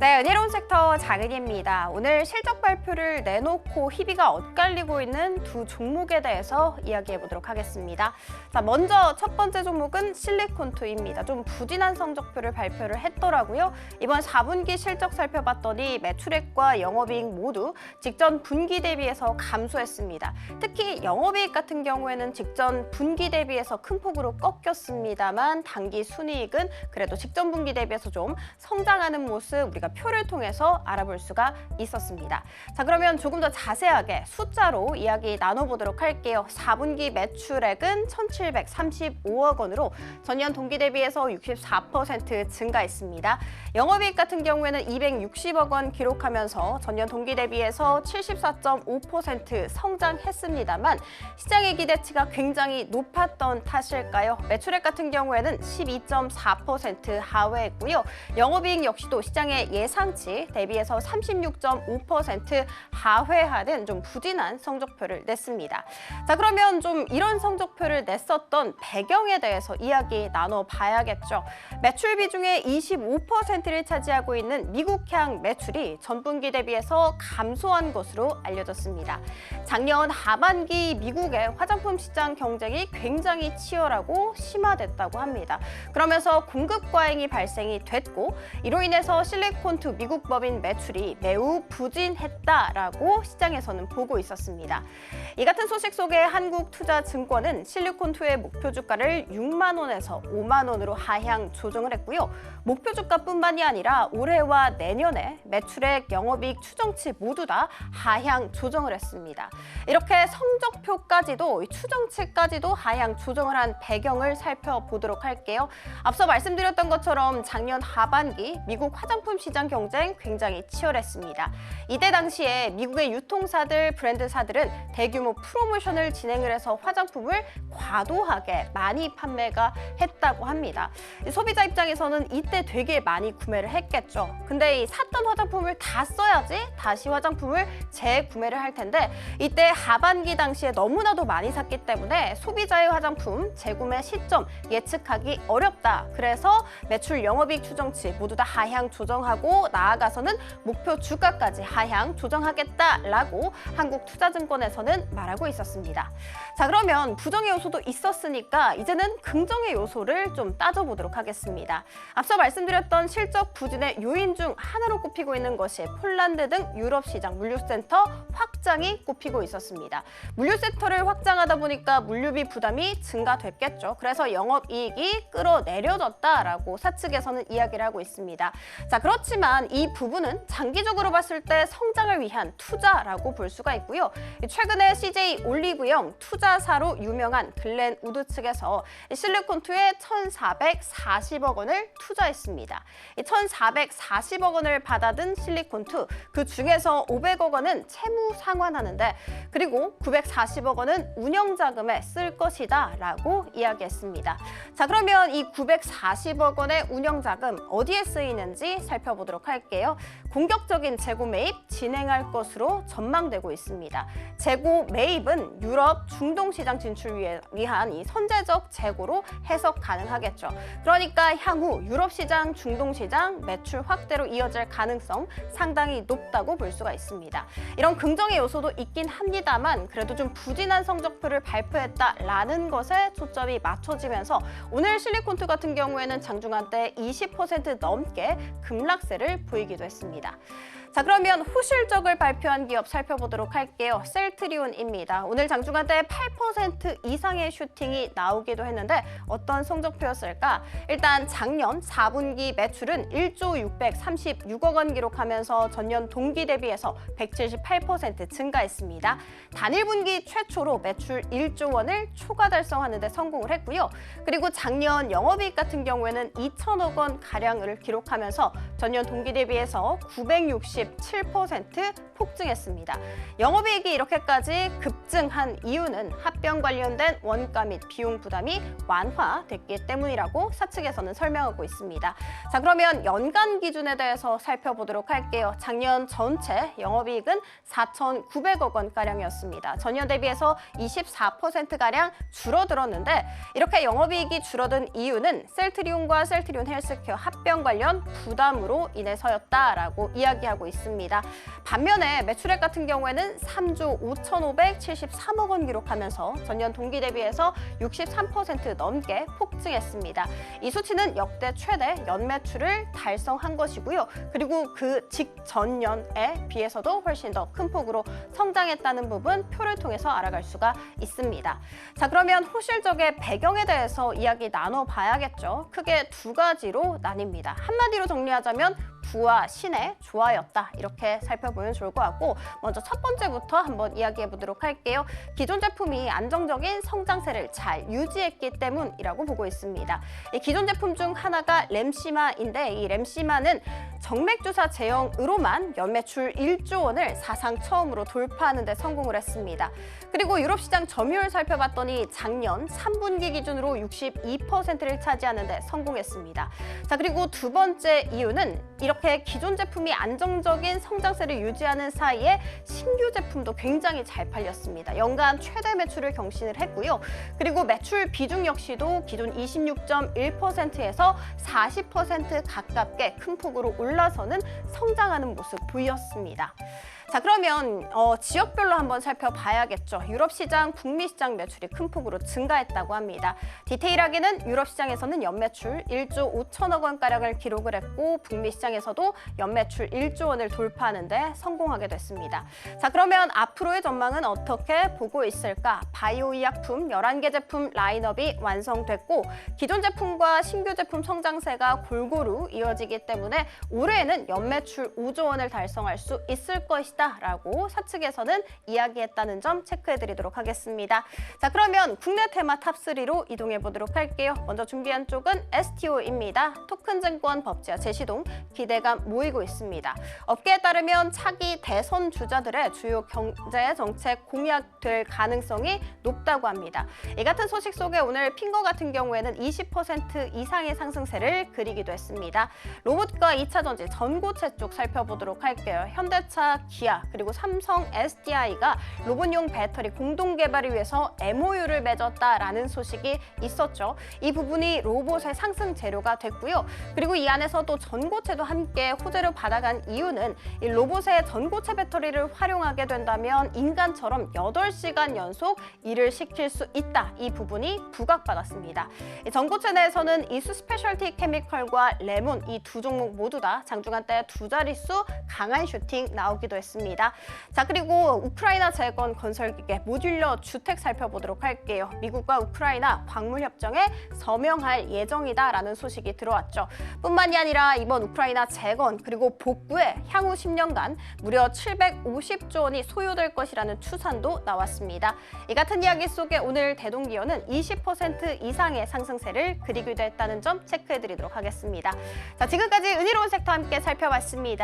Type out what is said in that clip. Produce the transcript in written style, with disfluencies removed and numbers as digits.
네, 은혜로운 섹터 장은희입니다. 오늘 실적 발표를 내놓고 희비가 엇갈리고 있는 두 종목에 대해서 이야기해 보도록 하겠습니다. 자, 먼저 첫 번째 종목은 실리콘투입니다. 좀 부진한 성적표를 발표를 했더라고요. 이번 4분기 실적 살펴봤더니 매출액과 영업이익 모두 직전 분기 대비해서 감소했습니다. 특히 영업이익 같은 경우에는 직전 분기 대비해서 큰 폭으로 꺾였습니다만 단기 순이익은 그래도 직전 분기 대비해서 좀 성장하는 모습 우리가 표를 통해서 알아볼 수가 있었습니다. 자, 그러면 조금 더 자세하게 숫자로 이야기 나눠보도록 할게요. 4분기 매출액은 1,735억 원으로 전년 동기 대비해서 64% 증가했습니다. 영업이익 같은 경우에는 260억 원 기록하면서 전년 동기 대비해서 74.5% 성장했습니다만 시장의 기대치가 굉장히 높았던 탓일까요? 매출액 같은 경우에는 12.4% 하회했고요. 영업이익 역시도 시장의 예상치 대비해서 36.5% 하회하는 좀 부진한 성적표를 냈습니다. 자, 그러면 좀 이런 성적표를 냈었던 배경에 대해서 이야기 나눠봐야겠죠. 매출 비중의 25%를 차지하고 있는 미국향 매출이 전분기 대비해서 감소한 것으로 알려졌습니다. 작년 하반기 미국의 화장품 시장 경쟁이 굉장히 치열하고 심화됐다고 합니다. 그러면서 공급 과잉이 발생이 됐고 이로 인해서 실리콘투 미국 법인 매출이 매우 부진했다라고 시장에서는 보고 있었습니다. 이 같은 소식 속에 한국투자증권은 실리콘투의 목표 주가를 6만 원에서 5만 원으로 하향 조정을 했고요. 목표 주가뿐만이 아니라 올해와 내년에 매출액, 영업이익 추정치 모두 다 하향 조정을 했습니다. 이렇게 성적표까지도 추정치까지도 하향 조정을 한 배경을 살펴보도록 할게요. 앞서 말씀드렸던 것처럼 작년 하반기 미국 화장품 시장 경쟁 굉장히 치열했습니다. 이때 당시에 미국의 유통사들, 브랜드사들은 대규모 프로모션을 진행을 해서 화장품을 과도하게 많이 판매가 했다고 합니다. 소비자 입장에서는 이때 되게 많이 구매를 했겠죠. 근데 이 샀던 화장품을 다 써야지 다시 화장품을 재구매를 할 텐데 이때 하반기 당시에 너무나도 많이 샀기 때문에 소비자의 화장품 재구매 시점 예측하기 어렵다. 그래서 매출, 영업이익 추정치 모두 다 하향 조정하고 나아가서는 목표 주가까지 하향 조정하겠다라고 한국투자증권에서는 말하고 있었습니다. 자, 그러면 부정의 요소도 있었으니까 이제는 긍정의 요소를 좀 따져보도록 하겠습니다. 앞서 말씀드렸던 실적 부진의 요인 중 하나로 꼽히고 있는 것이 폴란드 등 유럽 시장 물류센터 확장이 꼽히고 있었습니다. 물류센터를 확장하다 보니까 물류비 부담이 증가됐겠죠. 그래서 영업이익이 끌어내려졌다라고 사측에서는 이야기를 하고 있습니다. 자, 그렇지만 이 부분은 장기적으로 봤을 때 성장을 위한 투자라고 볼 수가 있고요. 최근에 CJ 올리브영 투자사로 유명한 글렌 우드 측에서 실리콘투에 1,440억 원을 투자했습니다. 1,440억 원을 받아든 실리콘투, 그 중에서 500억 원은 채무 상환하는데 그리고 940억 원은 운영자금에 쓸 것이다 라고 이야기했습니다. 자, 그러면 이 940억 원의 운영자금 어디에 쓰이는지 살펴보도록 할게요. 공격적인 재고 매입 진행할 것으로 전망되고 있습니다. 재고 매입은 유럽, 중동 시장 진출 위한 이 선제적 재고로 해석 가능하겠죠. 그러니까 향후 유럽 시장, 중동 시장 매출 확대로 이어질 가능성 상당히 높다고 볼 수가 있습니다. 이런 긍정의 요소도 있긴 합니다만 그래도 좀 부진한 성적표를 발표했다라는 것에 초점이 맞춰지면서 오늘 실리콘투 같은 경우에는 장중한 때 20% 넘게 급락세를 보이기도 했습니다. 자, 그러면 후실적을 발표한 기업 살펴보도록 할게요. 셀트리온입니다. 오늘 장중한 때 8% 이상의 슈팅이 나오기도 했는데 어떤 성적표였을까? 일단 작년 4분기 매출은 1조 636억 원 기록하면서 전년 동기 대비해서 178% 증가했습니다. 단일 분기 최초로 매출 1조 원을 초과 달성하는 데 성공을 했고요. 그리고 작년 영업이익 같은 경우에는 2천억 원 가량을 기록하면서 전년 동기 대비해서 960 67% 폭증했습니다. 영업이익이 이렇게까지 급증한 이유는 합병 관련된 원가 및 비용 부담이 완화됐기 때문이라고 사측에서는 설명하고 있습니다. 자, 그러면 연간 기준에 대해서 살펴보도록 할게요. 작년 전체 영업이익은 4,900억 원가량이었습니다. 전년 대비해서 24%가량 줄어들었는데 이렇게 영업이익이 줄어든 이유는 셀트리온과 셀트리온 헬스케어 합병 관련 부담으로 인해서였다라고 이야기하고 있습니다. 반면에 매출액 같은 경우에는 3조 5,573억 원 기록하면서 전년 동기 대비해서 63% 넘게 폭증했습니다. 이 수치는 역대 최대 연매출을 달성한 것이고요. 그리고 그 직전년에 비해서도 훨씬 더 큰 폭으로 성장했다는 부분 표를 통해서 알아갈 수가 있습니다. 자, 그러면 호실적의 배경에 대해서 이야기 나눠봐야겠죠. 크게 두 가지로 나뉩니다. 한마디로 정리하자면 부와 신의 조화였다. 이렇게 살펴보면 좋을 것 같고 먼저 첫 번째부터 한번 이야기해 보도록 할게요. 기존 제품이 안정적인 성장세를 잘 유지했기 때문이라고 보고 있습니다. 이 기존 제품 중 하나가 램시마인데 이 램시마는 정맥주사 제형으로만 연매출 1조 원을 사상 처음으로 돌파하는 데 성공을 했습니다. 그리고 유럽 시장 점유율 살펴봤더니 작년 3분기 기준으로 62%를 차지하는 데 성공했습니다. 자, 그리고 두 번째 이유는 이렇게 기존 제품이 안정적인 성장세를 유지하는 사이에 신규 제품도 굉장히 잘 팔렸습니다. 연간 최대 매출을 경신을 했고요. 그리고 매출 비중 역시도 기존 26.1%에서 40% 가깝게 큰 폭으로 올라서는 성장하는 모습 보였습니다. 자, 그러면 지역별로 한번 살펴봐야겠죠. 유럽 시장, 북미 시장 매출이 큰 폭으로 증가했다고 합니다. 디테일하게는 유럽 시장에서는 연매출 1조 5천억 원가량을 기록을 했고 북미 시장에서도 연매출 1조 원을 돌파하는 데 성공하게 됐습니다. 자, 그러면 앞으로의 전망은 어떻게 보고 있을까? 바이오 의약품 11개 제품 라인업이 완성됐고 기존 제품과 신규 제품 성장세가 골고루 이어지기 때문에 올해에는 연매출 5조 원을 달성할 수 있을 것이다 라고 사측에서는 이야기했다는 점 체크해드리도록 하겠습니다. 자, 그러면 국내 테마 탑3로 이동해 보도록 할게요. 먼저 준비한 쪽은 STO입니다. 토큰증권 법제화 재시동 기대감 모이고 있습니다. 업계에 따르면 차기 대선 주자들의 주요 경제 정책 공약될 가능성이 높다고 합니다. 이 같은 소식 속에 오늘 핑거 같은 경우에는 20% 이상의 상승세를 그리기도 했습니다. 로봇과 2차 전지, 전고체 쪽 살펴보도록 할게요. 현대차, 기아, 그리고 삼성 SDI가 로봇용 배터리 공동 개발을 위해서 MOU를 맺었다라는 소식이 있었죠. 이 부분이 로봇의 상승 재료가 됐고요. 그리고 이 안에서 또 전고체도 함께 호재를 받아간 이유는 이 로봇의 전고체 배터리를 활용하게 된다면 인간처럼 8시간 연속 일을 시킬 수 있다. 이 부분이 부각받았습니다. 이 전고체 내에서는 이수 스페셜티 케미컬과 레몬 이 두 종목 모두 다 장중한때 두 자릿수 강한 슈팅 나오기도 했습니다. 자, 그리고 우크라이나 재건 건설기계 모듈러 주택 살펴보도록 할게요. 미국과 우크라이나 광물 협정에 서명할 예정이다라는 소식이 들어왔죠. 뿐만이 아니라 이번 우크라이나 재건 그리고 복구에 향후 10년간 무려 750조 원이 소요될 것이라는 추산도 나왔습니다. 이 같은 이야기 속에 오늘 대동기어는 20% 이상의 상승세를 그리기도 했다는 점 체크해드리도록 하겠습니다. 자, 지금까지 은희로운 섹터 함께 살펴봤습니다.